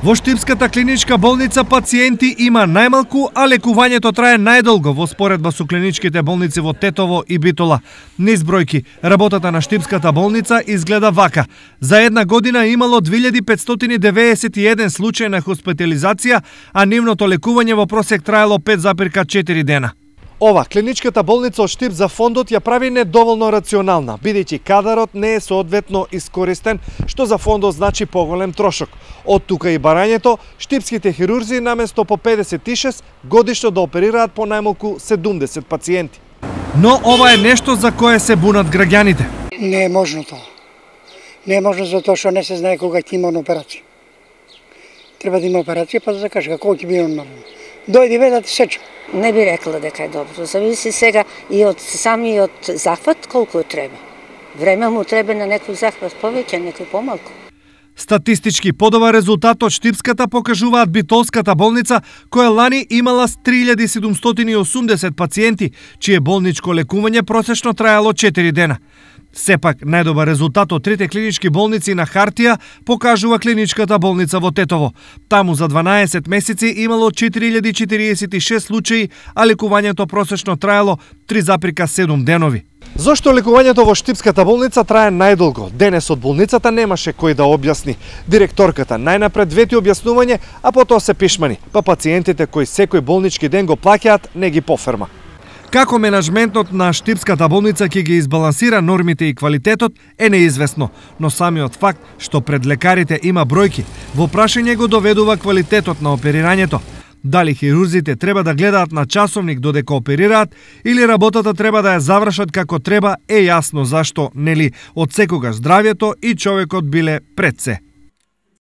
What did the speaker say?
Во Штипската клиничка болница пациенти има најмалку, а лекувањето трае најдолго во споредба со клиничките болници во Тетово и Битола. Низ бројки, работата на Штипската болница изгледа вака. За една година имало 2591 случаи на хоспитализација, а нивното лекување во просек траело 5,4 дена. Ова, клиничката болница од Штип за фондот ја прави недоволно рационална, бидејќи кадарот не е соодветно искористен, што за фондот значи поголем трошок. Од тука и барањето, штипските хирурзи наместо по 56 годишно да оперираат по најмалку 70 пациенти. Но ова е нешто за кое се бунат граѓаните. Не е можно тоа. Не е можно затоа што не се знае кога ќе има операција. Треба да има операција, па да закаже кога ќе биде нормално. Дојди бе да ти сече. Не би рекла дека е добро. Зависи сега и од самиот захват колку треба. Време му треба на некој захват повеќе, некој помалку. Статистички подобар резултат од Штипската покажуваат Битолската болница, која лани имала 3780 пациенти, чие болничко лекување просечно траело 4 дена. Сепак, најдобар резултат од трите клинички болници на хартија покажува клиничката болница во Тетово. Таму за 12 месеци имало 4046 случаи, а лекувањето просечно траело 3,7 денови. Зошто лекувањето во Штипската болница трае најдолго? Денес од болницата немаше кој да објасни. Директорката најнапред вети објаснување, а потоа се пишмани, па пациентите кои секој болнички ден го плаќаат не ги поферма. Како менаџментот на Штипската болница ќе ги избалансира нормите и квалитетот е неизвестно, но самиот факт што пред лекарите има бројки, во прашање го доведува квалитетот на оперирањето. Дали хирурзите треба да гледаат на часовник додека оперираат или работата треба да ја завршат како треба, е јасно зашто, нели, од секогаш здравјето и човекот биле пред се.